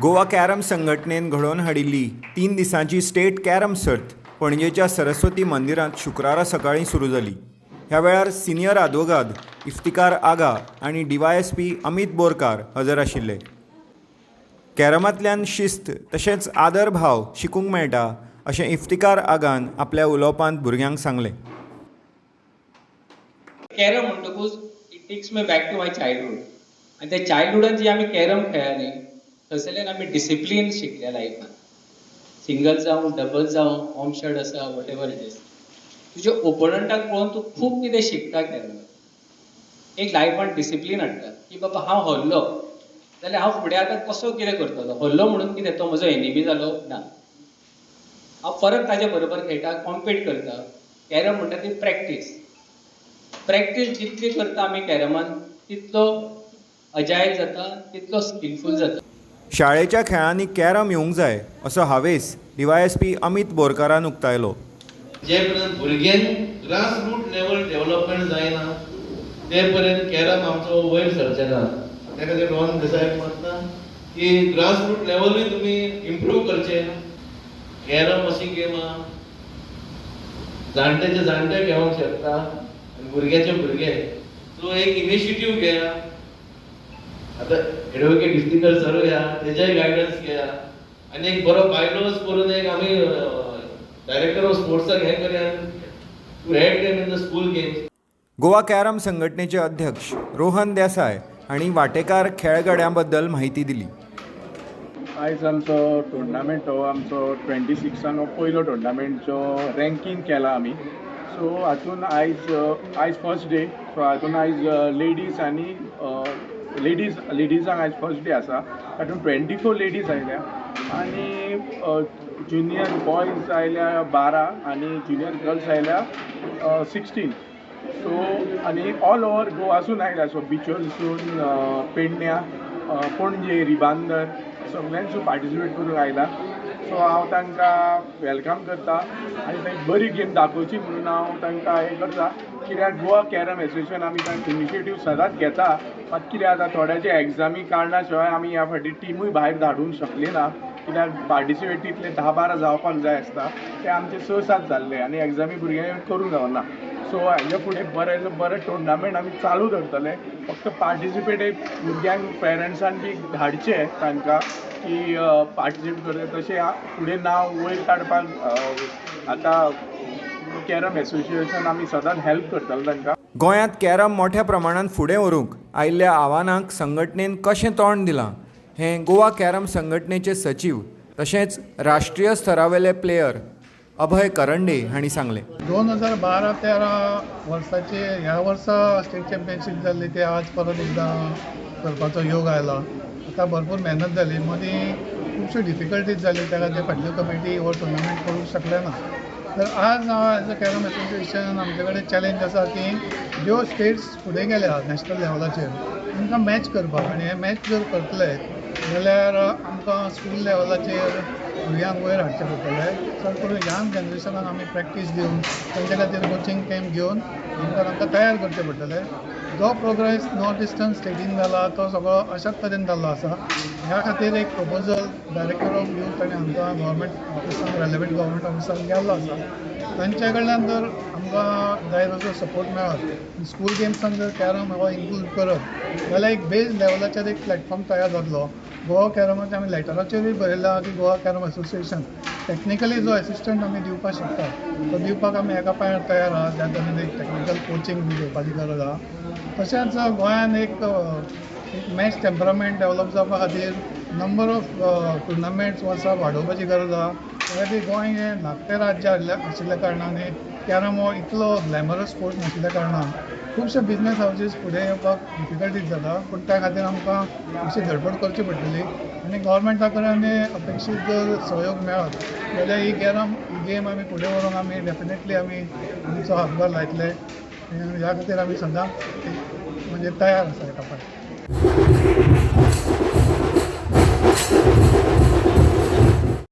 Goa carrom संघटनेन घडोवन हाडिल्ली 3 दिसांची स्टेट कॅरम सर्त पणजेच्या सरस्वती मंदिरांत शुक्रारा सकाळीं सुरू जाली. ह्या वेळार सिनियर आदवोगाद इफ्तिकार आगा आनी DYSP अमित बोरकार हजर आशिल्ले. कॅरमांतल्यान शिस्त तशेंच आदर भाव शिकूंक मेळटा अशें इफ्तिकार आगान आपल्या उलोवपांत भुरग्यांक सांगलें. कॅरम म्हणटकूच it takes me back to my childhood. आनी त्या चायल्डहुडान जी आमी कॅरम खेळ्ळ्यांनी थंयसरल्यान आमी डिसिप्लीन शिकल्या लायफान. सिंगल जावं डबल जावं होम शॉट आसा वॉट एवर इट इज. तुज्या ओपोनंटाक पळोवन तूं खूब कितें शिकता कॅरमांत. एक लायफान डिसिप्लीन हाडटा की बाबा हांव हरलो जाल्यार हांव फुडें आतां कसो कितें करतलो. हरलो म्हणून कितें तो म्हजो एनिमी जालो ना. हांव परत ताजे बरोबर खेळटा, कॉम्पीट करता. कॅरम म्हणटा ती प्रॅक्टीस. प्रॅक्टीस जितली करता आमी कॅरमांत तितलो अजायल जाता, तितलो स्किलफूल जाता. शाळेच्या खेळांनी कॅरम येवंक जाय असो हावेस DYSP अमित बोरकारान उक्तायलो. जे पर्यंत भुरग्यांक ग्रास रूट लेवल डेव्हलपमेंट जायना ते पर्यंत कॅरम आमचो वयर सरचे ना. त्या खातीर रोहन देसायाक मागता की ग्रास रूट लेवलूय तुमी इम्प्रूव करचे. कॅरम अशी गेम जाणटेचे जाणटे घेवंक शकता आनी भुरग्याचे भुरगे. सो एक इनिशिएटीव घेया. आतां एडवोकेट इफ्तिकार सरूय या तेजेय गायडन्स घेया आनी एक बरो बायलोज करून एक आमी डायरेक्टर ऑफ स्पोर्ट्साक हें करया to head them in the school games. Goa carrom संघटनेचे अध्यक्ष रोहन देसाय हांणी वांटेकार खेळगड्यां बद्दल म्हायती दिली. आयज आमचो टुर्नामेंट हो आमचो 26 पयलो टुर्नामेंटचो रँकींग केला आमी. सो हातून आयज फर्स्ट डे. सो हातून आयज लेडीज आनी लेडीजांक आयज फर्स्ट डे आसा. हातून 24 लेडीज आयल्या आनी ज्युनियर बॉयज आयल्या 12 आनी ज्युनियर गर्ल्स आयल्या 16. सो आनी ऑल ओवर गोवासून आयल्या. सो बिचोलसून पेडण्यां, पणजे, रिबांदर सगळ्यांसून पार्टिसिपेट करूंक आयला. सो हांव तांकां वेलकम करता आनी थंय बरी गेम दाखोवची म्हणून हांव तांकां हें करता. कित्याक गोवा कॅरम एसोसिएशन आमी तांकां इनिशिएटीव सदांच घेता. मात कितें जाता थोड्याचे एग्जामी कारणा शिवाय आमी ह्या फावटी टिमूय भायर धाडूंक शकले ना. कित्याक पार्टिसिपेट तितले 10-12 जावपाक जाय आसता ते आमचे 6-7 जाल्ले आनी एग्जामी भुरग्यांक करूंक गावना. सो हाजे फुडें बरें टुर्नामेंट आमी चालू दवरतले. फक्त पार्टिसिपेट एक भुरग्यांक पेरंट्सान बी धाडचे तांकां की पार्टिसिपेट करता. तशें फुडें नांव वयर काडपाक आतां कॅरम एसोसिएशन आमी सदांच हेल्प करतले तांकां. गोंयांत कॅरम मोठ्या प्रमाणांत फुडें व्हरूंक आयिल्ल्या आव्हानांक संघटनेन कशें तोंड दिलां हें गोवा कॅरम संघटनेचे सचीव तशेंच राष्ट्रीय स्तरावेले प्लेयर अभय करंडे हांणी सांगलें. 2012-13 वर्साचे ह्या वर्सा स्टेट चॅम्पियनशीप जाल्ली ते आज परत एकदां करपाचो योग आयला. आतां भरपूर मेहनत जाली. मदीं खुबश्यो डिफिकल्टीज जाली त्या खातीर फाटली कमिटी हो टुर्नामेंट करूंक शकले ना. तर आज हांव एज अ कॅरम एसोसिएशन आमचे कडेन चॅलेंज आसा की ज्यो स्टेट्स फुडें गेल्या नॅशनल लेवलाचेर तांकां मॅच करपाक. आनी हे मॅच जर करतले जाल्यार आमकां स्कूल लेवलाचेर भुरग्यांक वयर हाडचें पडटलें. चड करून यंग जनरेशनाक आमी प्रॅक्टीस दिवन तांचे खातीर कोचिंग कॅम्प घेवन तांकां तयार करचें पडटलें. जो प्रोग्रेस नॉर्थ इस्टर्न स्टेटीन जाला तो सगळो अशाच तरेन जाल्लो आसा. ह्या खातीर एक प्रपोजल डायरेक्टर ऑफ यूथ आनी आमकां गव्हर्मेंट ऑफिसांक रेलेवंट गव्हर्मेंट ऑफिसांक गेल्लो आसा. तांचे कडल्यान जर आमकां जाय तसो सपोर्ट मेळत स्कूल गेम्सान जर कॅरम हो इन्क्लूड करत जाल्यार एक बेज लेवलाचेर एक प्लॅटफॉर्म तयार जातलो. गोवा कॅरमाचे आमी लेटराचेरूय बरयलां की गोवा कॅरम एसोसिएशन टॅक्निकली जो एसिस्टंट आमी दिवपाक शकता तो दिवपाक आमी एका पांयार तयार आहा. ज्या तरेन एक टॅक्निकल कोचिंग बी घेवपाची गरज आहा. तशेंच गोंयान एक मॅच टेम्परामेंट डेवलप जावपा खातीर नंबर ऑफ टुर्नामेंट्स वर्सां वाडोवपाची गरज आहा. त्या खातीर गोंय हें धाकटें राज्य आशिल्ल्या कारणान कॅरम हो इतलो ग्लॅमरस स्पोर्ट नाशिल्ल्या कारणान खुबशे बिजनस हावजीस फुडें येवपाक डिफिकल्टीज जाता. पूण त्या खातीर आमकां मातशी धडपड करची पडटली आनी गव्हर्मेंटा कडल्यान अपेक्षीत जर सहयोग मेळत जाल्यार ही गेम आमी फुडें व्हरूंक आमी डेफिनेटली आमी आमचो हातभार लायतले. ह्या खातीर आमी सदांच म्हणजे तयार आसा एका पांयार.